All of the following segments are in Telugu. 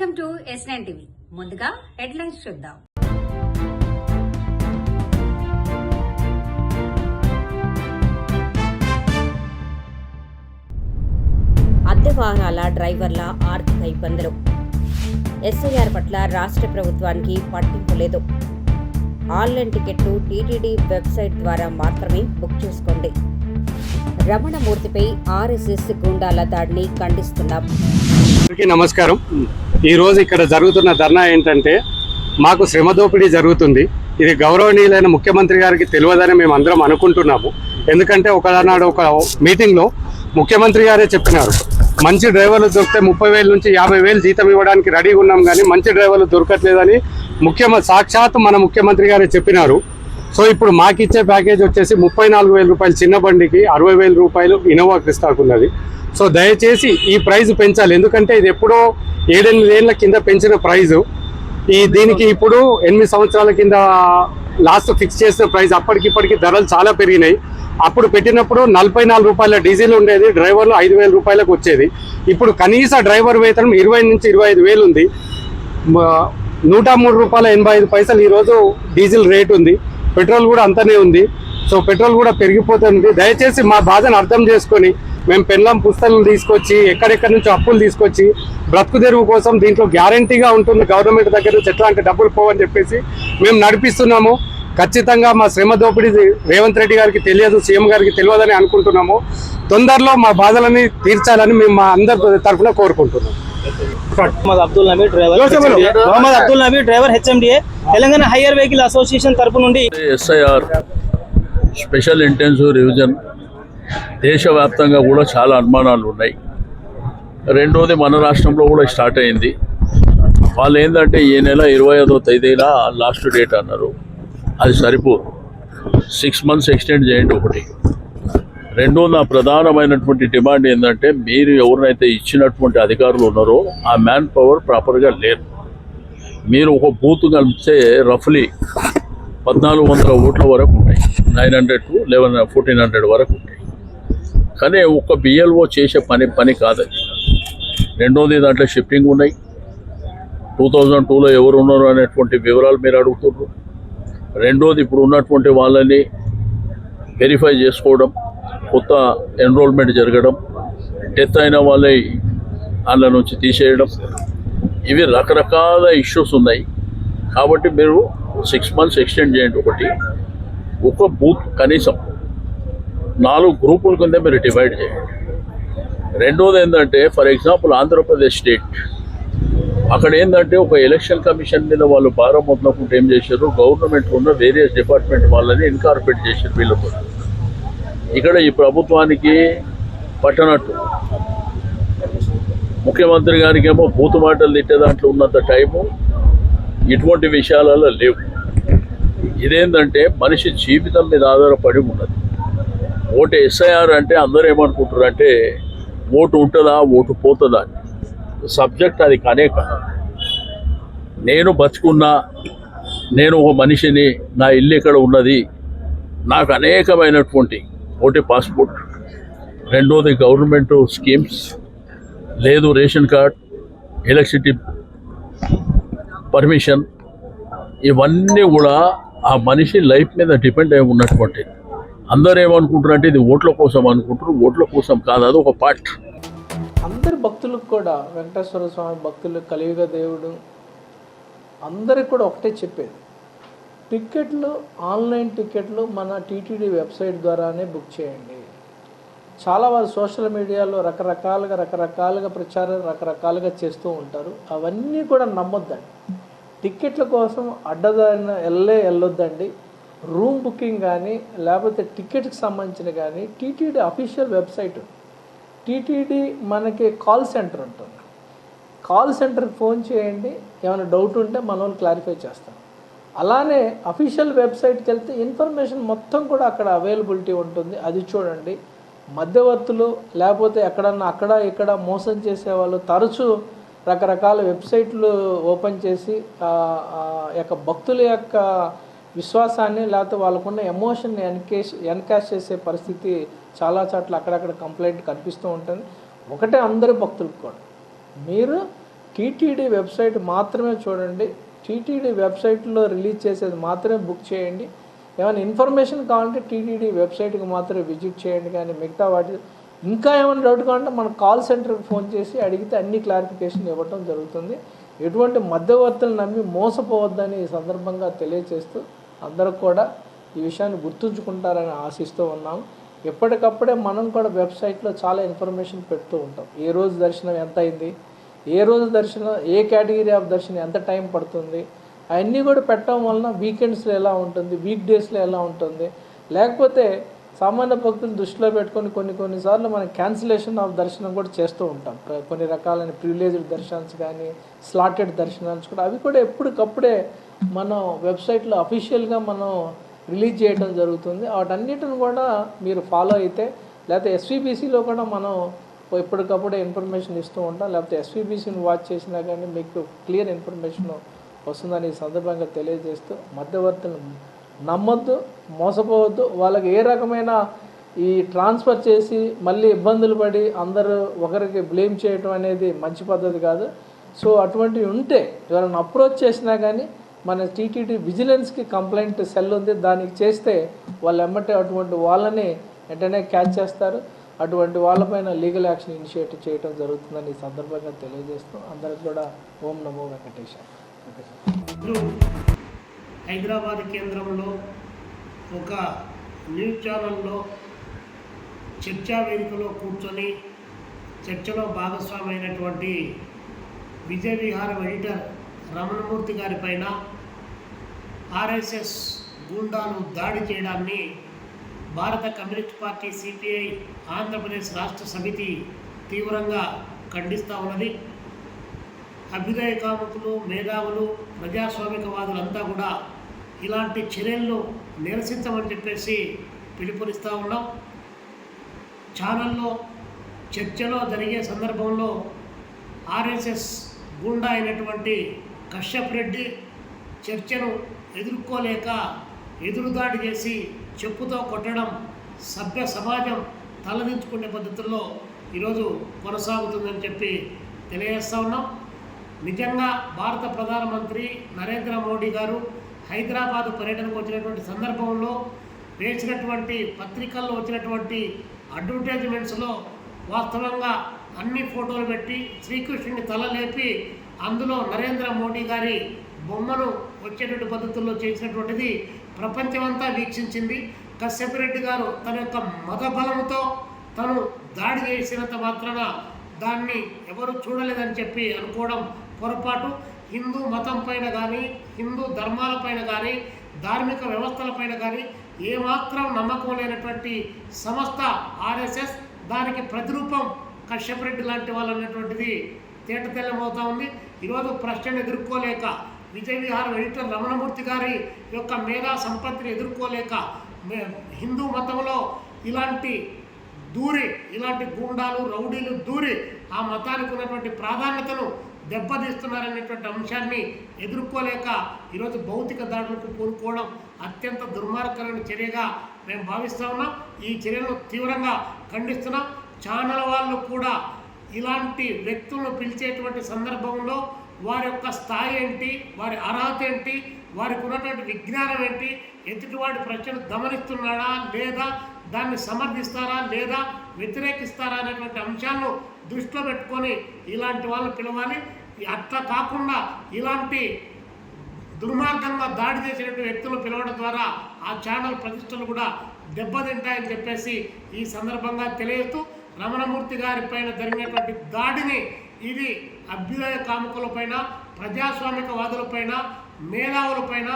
Welcome to S9 TV. ముందుగా హెడ్లైన్స్ చూద్దాం. అద్దె వాహనాల డ్రైవర్ల ఆర్థిక ఇబ్బందులు. ఎస్ఐఆర్ పట్ల రాష్ట్ర ప్రభుత్వానికి పట్టింపు లేదు. ఆన్లైన్ టికెట్లు టీటీడీ వెబ్సైట్ ద్వారా మాత్రమే బుక్ చేసుకోండి. రమణమూర్తిపై ఆర్ఎస్ఎస్ గూండాల దాడిని ఖండిస్తున్నాం. నమస్కారం. ఈరోజు ఇక్కడ జరుగుతున్న ధర్నా ఏంటంటే, మాకు శ్రమ దోపిడీ జరుగుతుంది. ఇది గౌరవనీయులైన ముఖ్యమంత్రి గారికి తెలియదని మేము అందరం అనుకుంటున్నాము. ఎందుకంటే ఒకనాడు ఒక మీటింగ్లో ముఖ్యమంత్రి గారే చెప్పినారు, మంచి డ్రైవర్లు దొరికితే 30,000 నుంచి 50,000 జీతం ఇవ్వడానికి రెడీగా ఉన్నాం, కానీ మంచి డ్రైవర్లు దొరకట్లేదని సాక్షాత్ మన ముఖ్యమంత్రి గారే చెప్పినారు. సో ఇప్పుడు మాకిచ్చే ప్యాకేజ్ వచ్చేసి 34,000 రూపాయలు చిన్న బండికి, 60,000 రూపాయలు ఇన్నోవా క్రిస్టాకు ఉన్నది. సో దయచేసి ఈ ప్రైజ్ పెంచాలి. ఎందుకంటే ఇది ఎప్పుడో 7-8 ఏళ్ల కింద పెంచిన ప్రైజు. దీనికి ఇప్పుడు 8 సంవత్సరాల కింద లాస్ట్ ఫిక్స్ చేసిన ప్రైస్, అప్పటికిప్పటికి ధరలు చాలా పెరిగినాయి. అప్పుడు పెట్టినప్పుడు 44 రూపాయల డీజిల్ ఉండేది, డ్రైవర్లు 5,000 రూపాయలకు వచ్చేది. ఇప్పుడు కనీస డ్రైవర్ వేతనం 20 నుంచి 25,000 ఉంది. 103 రూపాయల 85 పైసలు ఈరోజు డీజిల్ రేట్ ఉంది. పెట్రోల్ కూడా అంతనే ఉంది. సో పెట్రోల్ కూడా పెరిగిపోతుంది. దయచేసి మా బాధను అర్థం చేసుకొని, మేము పెళ్ళం పుస్తకాలు తీసుకొచ్చి ఎక్కడెక్కడి నుంచో అప్పులు తీసుకొచ్చి బ్రతుకు తెరువు కోసం దీంట్లో గ్యారంటీగా ఉంటుంది గవర్నమెంట్ దగ్గర నుంచి ఎట్లాంటి డబ్బులు పోవని చెప్పేసి మేము నడిపిస్తున్నాము. ఖచ్చితంగా మా శ్రమ దోపిడీ రేవంత్ రెడ్డి గారికి తెలియదు, సీఎం గారికి తెలియదని అనుకుంటున్నాము. తొందరలో మా బాధలని తీర్చాలని మేము మా అందరి తరఫున కోరుకుంటున్నాం. Mohammed Abdul Nabi driver HMDA Telangana hire vehicle association తరపు నుండి ఎస్ఐఆర్ స్పెషల్ ఇంటెన్సివ్ రివిజన్ దేశవ్యాప్తంగా కూడా చాలా అనుమానాలు ఉన్నాయి. రెండోది మన రాష్ట్రంలో కూడా స్టార్ట్ అయింది. వాళ్ళు ఏంటంటే ఈ నెల 25వ తేదీన లాస్ట్ డేట్ అన్నారు. అది సరిపోదు, 6 months ఎక్స్టెండ్ చేయండి ఒకటి. రెండో నా ప్రధానమైనటువంటి డిమాండ్ ఏంటంటే, మీరు ఎవరినైతే ఇచ్చినటువంటి అధికారులు ఉన్నారో ఆ మ్యాన్ పవర్ ప్రాపర్గా లేరు. మీరు ఒక బూత్ కలిపితే రఫ్లీ 1,400 ఓట్ల వరకు ఉంటాయి, 900 to 1,100 వరకు ఉంటాయి. కానీ ఒక బిఎల్ఓ చేసే పని కాదని. రెండోది దాంట్లో షిఫ్టింగ్ ఉన్నాయి. 2002లో ఎవరు ఉన్నారు అనేటువంటి వివరాలు మీరు అడుగుతున్నారు. రెండోది ఇప్పుడు ఉన్నటువంటి వాళ్ళని వెరిఫై చేసుకోవడం, కొత్త ఎన్రోల్మెంట్ జరగడం, డెత్ అయిన వాళ్ళని వాళ్ళ నుంచి తీసేయడం, ఇవి రకరకాల ఇష్యూస్ ఉన్నాయి. కాబట్టి మీరు 6 months ఎక్స్టెండ్ చేయండి ఒకటి. ఒక బూత్ కనీసం 4 గ్రూపుల కింద మీరు డివైడ్ చేయండి. రెండోది ఏంటంటే, ఫర్ ఎగ్జాంపుల్ ఆంధ్రప్రదేశ్ స్టేట్, అక్కడ ఏంటంటే ఒక ఎలక్షన్ కమిషన్ మీద వాళ్ళు భారం మొదలుకుంటే ఏం చేశారు, గవర్నమెంట్లో ఉన్న వేరియస్ డిపార్ట్మెంట్ వాళ్ళని ఇన్కార్పొరేట్ చేశారు వీళ్ళకు. ఇక్కడ ఈ ప్రభుత్వానికి పట్టనట్టు ముఖ్యమంత్రి గారికి ఏమో బూతు మాటలు తిట్టే దాంట్లో ఉన్నంత టైము ఇటువంటి విషయాలలో లేవు. ఇదేంటంటే మనిషి జీవితం మీద ఆధారపడి ఉన్నది. ఓటు ఎస్ఐఆర్ అంటే అందరూ ఏమనుకుంటారు అంటే, ఓటు ఉంటుందా ఓటు పోతుందా అని. సబ్జెక్ట్ అది కానే కాదు. నేను బతుకున్నా, నేను ఒక మనిషిని, నా ఇల్లు ఇక్కడ ఉన్నది, నాకు అనేకమైనటువంటి ఒకటి పాస్పోర్ట్, రెండోది గవర్నమెంట్ స్కీమ్స్, లేదు రేషన్ కార్డ్, ఎలక్ట్రిసిటీ పర్మిషన్, ఇవన్నీ కూడా ఆ మనిషి లైఫ్ మీద డిపెండ్ అయి ఉన్నటువంటిది. అందరూ ఏమనుకుంటారు అంటే ఇది ఓట్ల కోసం అనుకుంటారు. ఓట్ల కోసం కాదు, అది ఒక పార్ట్. అందరి భక్తులకు కూడా, వెంకటేశ్వర స్వామి భక్తులు, కలియుగ దేవుడు అందరికి కూడా ఒకటే చెప్పేది, టికెట్లు, ఆన్లైన్ టికెట్లు మన టీటీడీ వెబ్సైట్ ద్వారానే బుక్ చేయండి. చాలా వాళ్ళు సోషల్ మీడియాలో రకరకాలుగా ప్రచారం రకరకాలుగా చేస్తూ ఉంటారు. అవన్నీ కూడా నమ్మొద్దండి. టికెట్ల కోసం అడ్డదారిన వెళ్ళొద్దండి. రూమ్ బుకింగ్ కానీ లేకపోతే టికెట్కి సంబంధించిన కానీ టీటీడీ అఫీషియల్ వెబ్సైట్, టీటీడీ మనకి కాల్ సెంటర్ ఉంటుంది. కాల్ సెంటర్కి ఫోన్ చేయండి, ఏమైనా డౌట్ ఉంటే మన వాళ్ళు క్లారిఫై చేస్తాం. అలానే అఫీషియల్ వెబ్సైట్కి వెళ్తే ఇన్ఫర్మేషన్ మొత్తం కూడా అక్కడ అవైలబిలిటీ ఉంటుంది. అది చూడండి. మధ్యవర్తులు లేకపోతే ఎక్కడన్నా అక్కడ ఇక్కడ మోసం చేసేవాళ్ళు తరచూ రకరకాల వెబ్సైట్లు ఓపెన్ చేసి యొక్క భక్తుల యొక్క విశ్వాసాన్ని లేకపోతే వాళ్ళకున్న ఎమోషన్ని ఎన్కాష్ చేసే పరిస్థితి చాలా చోట్ల అక్కడక్కడ కంప్లైంట్ కనిపిస్తూ ఉంటుంది. ఒకటే అందరి భక్తులకు కూడా, మీరు టీటీడీ వెబ్సైట్ మాత్రమే చూడండి. టీటీడీ వెబ్సైట్లో రిలీజ్ చేసేది మాత్రమే బుక్ చేయండి. ఏమైనా ఇన్ఫర్మేషన్ కావాలంటే టీటీడీ వెబ్సైట్కి మాత్రమే విజిట్ చేయండి. కానీ మిగతా వాటి ఇంకా ఏమైనా డౌట్ కావాలంటే మన కాల్ సెంటర్కి ఫోన్ చేసి అడిగితే అన్ని క్లారిఫికేషన్ ఇవ్వడం జరుగుతుంది. ఎటువంటి మధ్యవర్తులు నమ్మి మోసపోవద్దని ఈ సందర్భంగా తెలియజేస్తూ అందరూ కూడా ఈ విషయాన్ని గుర్తుంచుకుంటారని ఆశిస్తూ ఉన్నాము. ఎప్పటికప్పుడే మనం కూడా వెబ్సైట్లో చాలా ఇన్ఫర్మేషన్ పెడుతూ ఉంటాం. ఏ రోజు దర్శనం ఎంత అయింది, ఏ రోజు దర్శనం, ఏ కేటగిరీ ఆఫ్ దర్శనం ఎంత టైం పడుతుంది, అవన్నీ కూడా పెట్టడం వలన వీకెండ్స్లో ఎలా ఉంటుంది, వీక్ డేస్లో ఎలా ఉంటుంది, లేకపోతే సామాన్య భక్తులు దృష్టిలో పెట్టుకొని కొన్నిసార్లు మనం క్యాన్సిలేషన్ ఆఫ్ దర్శనం కూడా చేస్తూ ఉంటాం. కొన్ని రకాలైన ప్రివిలేజ్డ్ దర్శనాలు కానీ స్లాటెడ్ దర్శనాలు కూడా అవి కూడా ఎప్పటికప్పుడే మనం వెబ్సైట్లో అఫీషియల్గా మనం రిలీజ్ చేయడం జరుగుతుంది. వాటన్నిటిని కూడా మీరు ఫాలో అయితే, లేకపోతే ఎస్వీబీసీలో కూడా మనం ఎప్పటికప్పుడే ఇన్ఫర్మేషన్ ఇస్తూ ఉంటాం. లేకపోతే ఎస్వీబీసీని వాచ్ చేసినా కానీ మీకు క్లియర్ ఇన్ఫర్మేషన్ వస్తుందని ఈ సందర్భంగా తెలియజేస్తూ మధ్యవర్తులను నమ్మొద్దు, మోసపోవద్దు. వాళ్ళకి ఏ రకమైన ఈ ట్రాన్స్ఫర్ చేసి మళ్ళీ ఇబ్బందులు పడి అందరూ ఒకరికి బ్లేమ్ చేయటం అనేది మంచి పద్ధతి కాదు. సో అటువంటివి ఉంటే ఎవరైనా అప్రోచ్ చేసినా కానీ మన టీటీడీ విజిలెన్స్కి కంప్లైంట్ సెల్ ఉంది, దానికి చేస్తే వాళ్ళు ఎమ్మటే అటువంటి వాళ్ళని వెంటనే క్యాచ్ చేస్తారు. అటువంటి వాళ్ళపైన లీగల్ యాక్షన్ ఇనిషియేట్ చేయడం జరుగుతుందని ఈ సందర్భంగా తెలియజేస్తూ అందరికి కూడా ఓం నమో వెంకటేశాయ. హైదరాబాద్ కేంద్రంలో ఒక న్యూస్ ఛానల్లో చర్చా వేదికలో కూర్చొని చర్చలో భాగస్వామైనటువంటి విజయ విహారం ఎడిటర్ రమణమూర్తి గారి పైన ఆర్ఎస్ఎస్ గూండాలు దాడి చేయడాన్ని భారత కమ్యూనిస్ట్ పార్టీ సిపిఐ ఆంధ్రప్రదేశ్ రాష్ట్ర సమితి తీవ్రంగా ఖండిస్తూ ఉన్నది. అభ్యుదయ కాముకులు, మేధావులు, ప్రజాస్వామికవాదులంతా కూడా ఇలాంటి చర్యలను నిరసించమని చెప్పేసి పిలుపునిస్తూ ఉన్నాం. ఛానల్లో చర్చలో జరిగే సందర్భంలో ఆర్ఎస్ఎస్ గూండా అయినటువంటి కశ్యప్ రెడ్డి చర్చను ఎదుర్కోలేక ఎదురుదాడి చేసి చెప్పుతో కొట్టడం సభ్య సమాజం తలదించుకునే పద్ధతుల్లో ఈరోజు కొనసాగుతుందని చెప్పి తెలియజేస్తూ ఉన్నాం. నిజంగా భారత ప్రధానమంత్రి నరేంద్ర మోడీ గారు హైదరాబాదు పర్యటనకు వచ్చినటువంటి సందర్భంలో వేసినటువంటి పత్రికల్లో వచ్చినటువంటి అడ్వర్టైజ్మెంట్స్లో వాస్తవంగా అన్ని ఫోటోలు పెట్టి శ్రీకృష్ణుని తల లేపి అందులో నరేంద్ర మోడీ గారి బొమ్మను వచ్చేటువంటి పద్ధతుల్లో చేసినటువంటిది ప్రపంచమంతా వీక్షించింది. కశ్యప్ రెడ్డి గారు తన యొక్క మతబలముతో తను దాడి చేసినంత మాత్రాన దాన్ని ఎవరు చూడలేదని చెప్పి అనుకోవడం పొరపాటు. హిందూ మతం పైన కానీ, హిందూ ధర్మాలపైన కానీ, ధార్మిక వ్యవస్థలపైన కానీ ఏమాత్రం నమ్మకం లేనటువంటి సంస్థ ఆర్ఎస్ఎస్, దానికి ప్రతిరూపం కశ్యప్ రెడ్డి లాంటి వాళ్ళు అన్నటువంటిది తేటతెల్లమవుతా ఉంది. ఈరోజు ప్రశ్నను ఎదుర్కోలేక విజయ విహారం ఎడిటర్ రమణమూర్తి గారి యొక్క మేధా సంపత్తిని ఎదుర్కోలేక హిందూ మతంలో ఇలాంటి గూండాలు, రౌడీలు దూరి ఆ మతానికి ఉన్నటువంటి ప్రాధాన్యతను దెబ్బతీస్తున్నారనేటువంటి అంశాన్ని ఎదుర్కోలేక ఈరోజు భౌతిక దాడులకు పూనుకోవడం అత్యంత దుర్మార్గకరమైన చర్యగా మేము భావిస్తూ ఉన్నాం. ఈ చర్యలను తీవ్రంగా ఖండిస్తున్నాం. ఛానల్ వాళ్ళు కూడా ఇలాంటి వ్యక్తులను పిలిచేటువంటి సందర్భంలో వారి యొక్క స్థాయి ఏంటి, వారి అర్హత ఏంటి, వారికి ఉన్నటువంటి విజ్ఞానం ఏంటి, ఎదుటివాడి ప్రశ్నలు గమనిస్తున్నాడా లేదా, దాన్ని సమర్థిస్తారా లేదా వ్యతిరేకిస్తారా అనేటువంటి అంశాలను దృష్టిలో పెట్టుకొని ఇలాంటి వాళ్ళని పిలవాలి. అట్లా కాకుండా ఇలాంటి దుర్మార్గంగా దాడి చేసినటువంటి వ్యక్తులను పిలవడం ద్వారా ఆ ఛానల్ ప్రతిష్టలు కూడా దెబ్బతింటాయని చెప్పేసి ఈ సందర్భంగా తెలియజేస్తూ రమణమూర్తి గారి పైన జరిగినటువంటి దాడిని ఇది అభ్యుదయ కాముకులపైన, ప్రజాస్వామికవాదులపైన, మేధావులపైన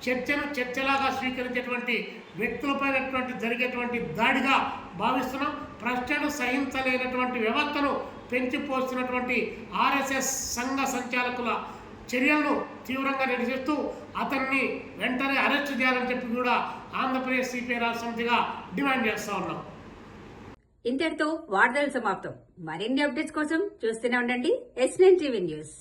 చర్చలాగా స్వీకరించేటువంటి వ్యక్తులపైన జరిగేటువంటి దాడిగా భావిస్తున్నాం. ప్రశ్నను సహించలేనటువంటి వ్యవస్థను పెంచిపోస్తున్నటువంటి ఆర్ఎస్ఎస్ సంఘ సంచాలకుల చర్యలను తీవ్రంగా నిరసిస్తూ అతన్ని వెంటనే అరెస్టు చేయాలని చెప్పి కూడా ఆంధ్రప్రదేశ్ సిపిఐ రాష్ట్ర సమితిగా డిమాండ్ చేస్తూ ఉన్నాం. ఇంతటితో వార్తలు సమాప్తం. మరిన్ని అప్డేట్స్ కోసం చూస్తూనే ఉండండి S9 TV న్యూస్.